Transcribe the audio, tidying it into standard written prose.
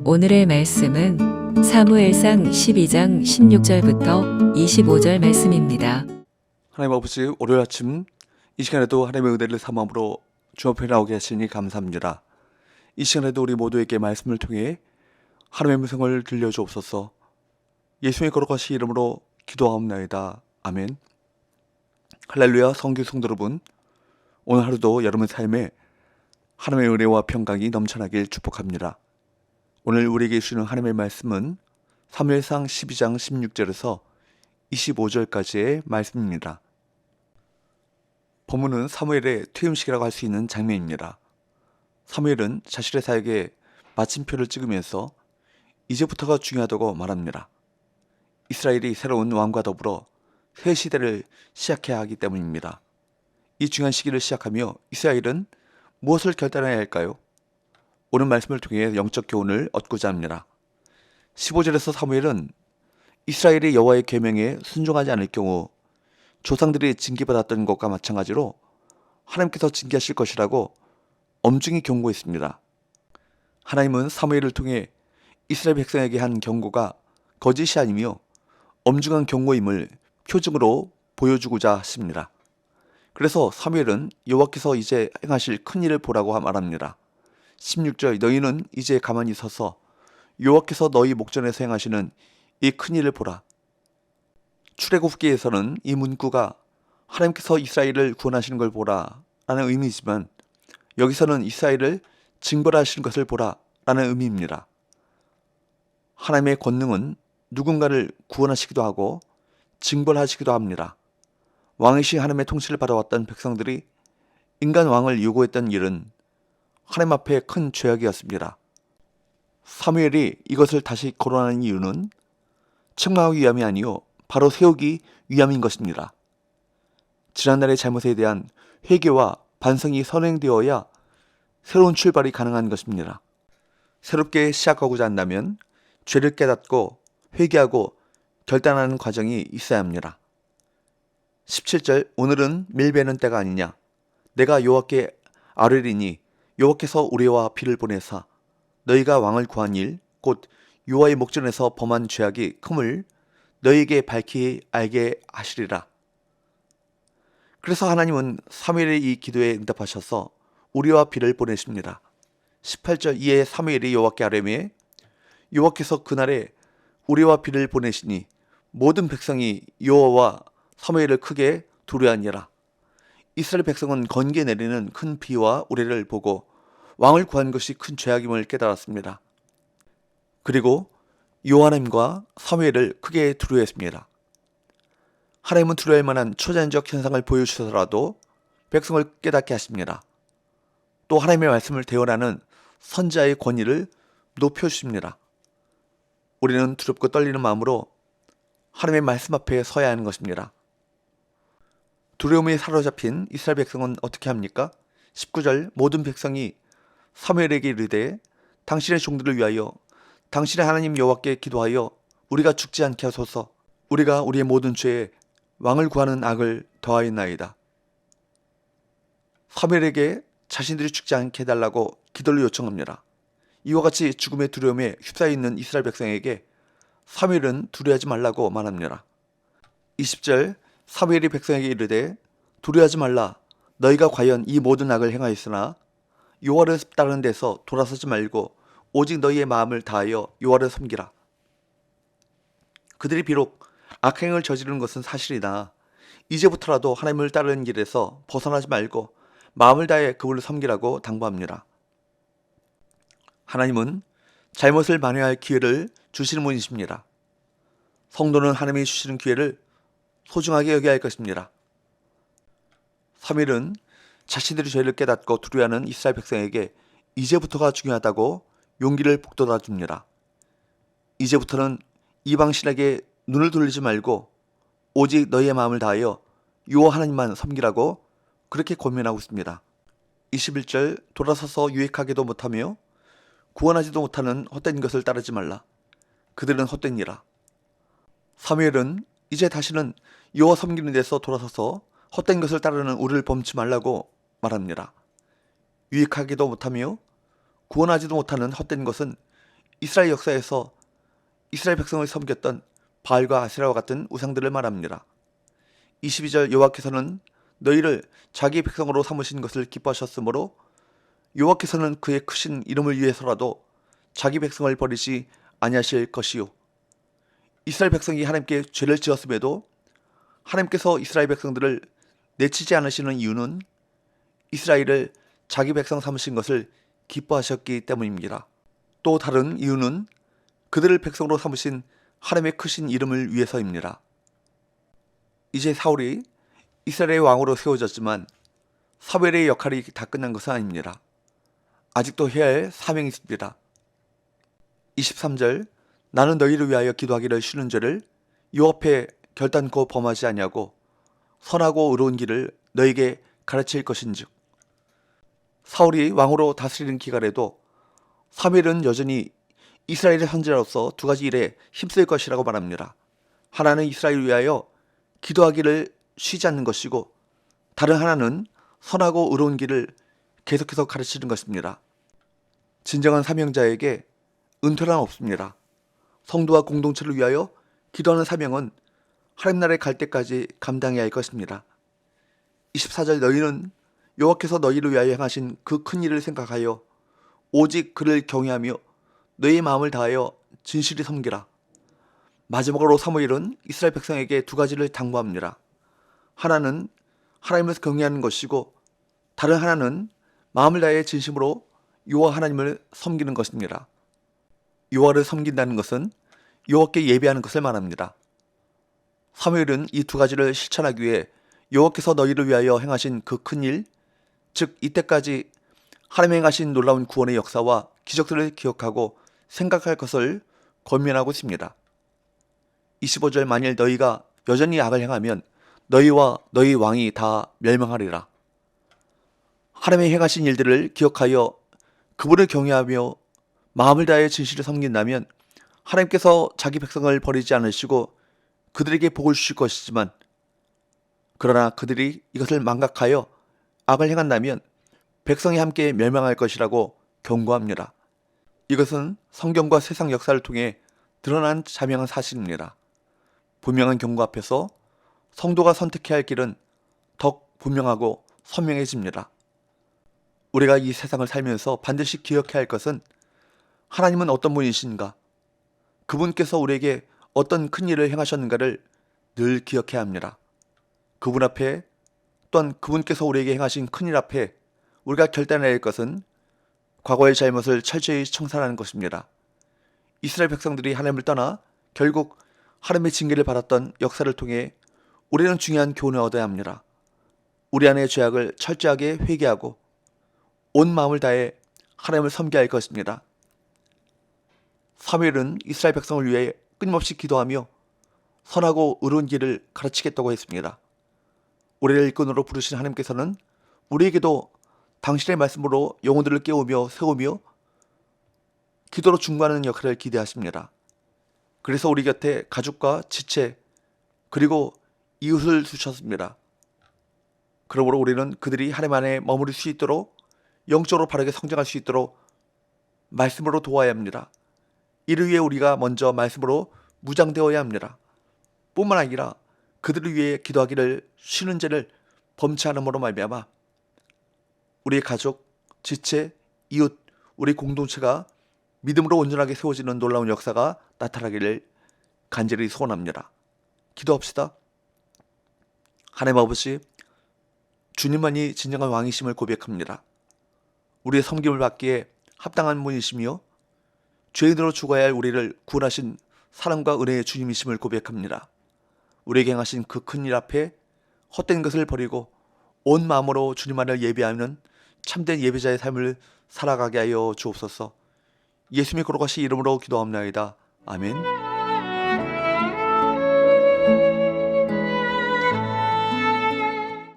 오늘의 말씀은 사무엘상 12장 16절부터 25절 말씀입니다. 하나님 아버지, 월요일 아침 이 시간에도 하나님의 은혜를 사모함으로 주 앞에 나오게 하시니 감사합니다. 이 시간에도 우리 모두에게 말씀을 통해 하나님의 음성을 들려주옵소서. 예수의 거룩하신 이름으로 기도하옵나이다. 아멘. 할렐루야. 성교 성도 여러분, 오늘 하루도 여러분 삶에 하나님의 은혜와 평강이 넘쳐나길 축복합니다. 오늘 우리에게 주시는 하나님의 말씀은 사무엘상 12장 16절에서 25절까지의 말씀입니다. 본문은 사무엘의 퇴임식이라고 할 수 있는 장면입니다. 사무엘은 자신의 사역에 마침표를 찍으면서 이제부터가 중요하다고 말합니다. 이스라엘이 새로운 왕과 더불어 새 시대를 시작해야 하기 때문입니다. 이 중요한 시기를 시작하며 이스라엘은 무엇을 결단해야 할까요? 오늘 말씀을 통해 영적 교훈을 얻고자 합니다. 15절에서 사무엘은 이스라엘이 여호와의 계명에 순종하지 않을 경우 조상들이 징계받았던 것과 마찬가지로 하나님께서 징계하실 것이라고 엄중히 경고했습니다. 하나님은 사무엘을 통해 이스라엘 백성에게 한 경고가 거짓이 아니며 엄중한 경고임을 표징으로 보여주고자 하십니다. 그래서 사무엘은 여호와께서 이제 행하실 큰 일을 보라고 말합니다. 16절, 너희는 이제 가만히 서서 여호와께서 너희 목전에서 행하시는 이 큰 일을 보라. 출애굽기에서는 이 문구가 하나님께서 이스라엘을 구원하시는 걸 보라 라는 의미이지만 여기서는 이스라엘을 징벌하시는 것을 보라 라는 의미입니다. 하나님의 권능은 누군가를 구원하시기도 하고 징벌하시기도 합니다. 왕이신 하나님의 통치를 받아왔던 백성들이 인간 왕을 요구했던 일은 하나님 앞에 큰 죄악이었습니다. 사무엘이 이것을 다시 거론하는 이유는 책망하기 위함이 아니요 바로 세우기 위함인 것입니다. 지난날의 잘못에 대한 회개와 반성이 선행되어야 새로운 출발이 가능한 것입니다. 새롭게 시작하고자 한다면 죄를 깨닫고 회개하고 결단하는 과정이 있어야 합니다. 17절, 오늘은 밀베는 때가 아니냐. 내가 여호와께 아뢰리니 여호와께서 우레와 비를 보내사 너희가 왕을 구한 일 곧 여호와의 목전에서 범한 죄악이 큼을 너희에게 밝히 알게 하시리라. 그래서 하나님은 사무엘의 이 기도에 응답하셔서 우리와 비를 보내십니다. 18절, 이에 사무엘이 여호와께 아뢰매 여호와께서 그날에 우리와 비를 보내시니 모든 백성이 여호와와 사무엘을 크게 두려워하니라. 이스라엘 백성은 건기에 내리는 큰 비와 우레를 보고 왕을 구한 것이 큰 죄악임을 깨달았습니다. 그리고 여호와 하나님과 사무엘을 크게 두려워했습니다. 하나님은 두려워할 만한 초자연적 현상을 보여주셔서라도 백성을 깨닫게 하십니다. 또 하나님의 말씀을 대언하는 선지자의 권위를 높여주십니다. 우리는 두렵고 떨리는 마음으로 하나님의 말씀 앞에 서야 하는 것입니다. 두려움에 사로잡힌 이스라엘 백성은 어떻게 합니까? 19절, 모든 백성이 사무엘에게 이르되 당신의 종들을 위하여 당신의 하나님 여호와께 기도하여 우리가 죽지 않게 하소서. 우리가 우리의 모든 죄에 왕을 구하는 악을 더하였나이다. 사무엘에게 자신들이 죽지 않게 해달라고 기도를 요청합니다. 이와 같이 죽음의 두려움에 휩싸여 있는 이스라엘 백성에게 사무엘은 두려워하지 말라고 말합니다. 20절, 사무엘이 백성에게 이르되 두려워하지 말라. 너희가 과연 이 모든 악을 행하였으나 여호와를 따르는 데서 돌아서지 말고 오직 너희의 마음을 다하여 여호와를 섬기라. 그들이 비록 악행을 저지르는 것은 사실이나 이제부터라도 하나님을 따르는 길에서 벗어나지 말고 마음을 다해 그분을 섬기라고 당부합니다. 하나님은 잘못을 만회할 기회를 주시는 분이십니다. 성도는 하나님이 주시는 기회를 소중하게 여겨야 할 것입니다. 사무엘은 자신들이 죄를 깨닫고 두려워하는 이스라엘 백성에게 이제부터가 중요하다고 용기를 북돋아 줍니다. 이제부터는 이방신에게 눈을 돌리지 말고 오직 너희의 마음을 다하여 여호와 하나님만 섬기라고 그렇게 권면하고 있습니다. 21절, 돌아서서 유익하게도 못하며 구원하지도 못하는 헛된 것을 따르지 말라. 그들은 헛되니라. 사무엘은 이제 다시는 여호와 섬기는 데서 돌아서서 헛된 것을 따르는 우리를 범치 말라고 말합니다. 유익하기도 못하며 구원하지도 못하는 헛된 것은 이스라엘 역사에서 이스라엘 백성을 섬겼던 바알과 아세라와 같은 우상들을 말합니다. 22절 여호와께서는 너희를 자기 백성으로 삼으신 것을 기뻐하셨으므로 여호와께서는 그의 크신 이름을 위해서라도 자기 백성을 버리지 아니하실 것이요. 이스라엘 백성이 하나님께 죄를 지었음에도 하나님께서 이스라엘 백성들을 내치지 않으시는 이유는 이스라엘을 자기 백성 삼으신 것을 기뻐하셨기 때문입니다. 또 다른 이유는 그들을 백성으로 삼으신 하나님의 크신 이름을 위해서입니다. 이제 사울이 이스라엘의 왕으로 세워졌지만 사무엘의 역할이 다 끝난 것은 아닙니다. 아직도 해야 할 사명이 있습니다. 23절 나는 너희를 위하여 기도하기를 쉬는 죄를 여호와 앞에 결단코 범하지 아니하고 선하고 의로운 길을 너에게 가르칠 것인즉. 사울이 왕으로 다스리는 기간에도 사무엘은 여전히 이스라엘의 선지자로서 두 가지 일에 힘쓸 것이라고 말합니다. 하나는 이스라엘을 위하여 기도하기를 쉬지 않는 것이고 다른 하나는 선하고 의로운 길을 계속해서 가르치는 것입니다. 진정한 사명자에게 은퇴란 없습니다. 성도와 공동체를 위하여 기도하는 사명은 하나님 나라에 갈 때까지 감당해야 할 것입니다. 24절 너희는 여호와께서 너희를 위하여 행하신 그 큰 일을 생각하여 오직 그를 경외하며 너희의 마음을 다하여 진실히 섬기라. 마지막으로 사무엘은 이스라엘 백성에게 두 가지를 당부합니다. 하나는 하나님을 경외하는 것이고 다른 하나는 마음을 다해 진심으로 여호와 하나님을 섬기는 것입니다. 여호와를 섬긴다는 것은 여호와께 예배하는 것을 말합니다. 사무엘은 이 두 가지를 실천하기 위해 여호와께서 너희를 위하여 행하신 그 큰 일, 즉 이때까지 하나님이 행하신 놀라운 구원의 역사와 기적들을 기억하고 생각할 것을 권면하고 있습니다. 25절 만일 너희가 여전히 악을 행하면 너희와 너희 왕이 다 멸망하리라. 하나님이 행하신 일들을 기억하여 그분을 경외하며 마음을 다해 진실을 섬긴다면 하나님께서 자기 백성을 버리지 않으시고 그들에게 복을 주실 것이지만 그러나 그들이 이것을 망각하여 악을 행한다면 백성이 함께 멸망할 것이라고 경고합니다. 이것은 성경과 세상 역사를 통해 드러난 자명한 사실입니다. 분명한 경고 앞에서 성도가 선택해야 할 길은 더욱 분명하고 선명해집니다. 우리가 이 세상을 살면서 반드시 기억해야 할 것은 하나님은 어떤 분이신가? 그분께서 우리에게 어떤 큰 일을 행하셨는가를 늘 기억해야 합니다. 그분 앞에 또한 그분께서 우리에게 행하신 큰일 앞에 우리가 결단해야 할 것은 과거의 잘못을 철저히 청산하는 것입니다. 이스라엘 백성들이 하나님을 떠나 결국 하나님의 징계를 받았던 역사를 통해 우리는 중요한 교훈을 얻어야 합니다. 우리 안의 죄악을 철저하게 회개하고 온 마음을 다해 하나님을 섬겨야 할 것입니다. 사무엘은 이스라엘 백성을 위해 끊임없이 기도하며 선하고 의로운 길을 가르치겠다고 했습니다. 우리를 일꾼으로 부르신 하나님께서는 우리에게도 당신의 말씀으로 영혼들을 깨우며 세우며 기도로 중보하는 역할을 기대하십니다. 그래서 우리 곁에 가족과 지체 그리고 이웃을 두셨습니다. 그러므로 우리는 그들이 하나님 안에 머무를 수 있도록 영적으로 바르게 성장할 수 있도록 말씀으로 도와야 합니다. 이를 위해 우리가 먼저 말씀으로 무장되어야 합니다. 뿐만 아니라 그들을 위해 기도하기를 쉬는 죄를 범치 않음으로 말미암아 우리의 가족, 지체, 이웃, 우리 공동체가 믿음으로 온전하게 세워지는 놀라운 역사가 나타나기를 간절히 소원합니다. 기도합시다. 하나님 아버지, 주님만이 진정한 왕이심을 고백합니다. 우리의 섬김을 받기에 합당한 분이시며 죄인으로 죽어야 할 우리를 구원하신 사랑과 은혜의 주님이심을 고백합니다. 우리에게 행하신 그 큰 일 앞에 헛된 것을 버리고 온 마음으로 주님만을 예배하는 참된 예배자의 삶을 살아가게 하여 주옵소서. 예수님의 거룩하신 이름으로 기도합나이다. 아멘.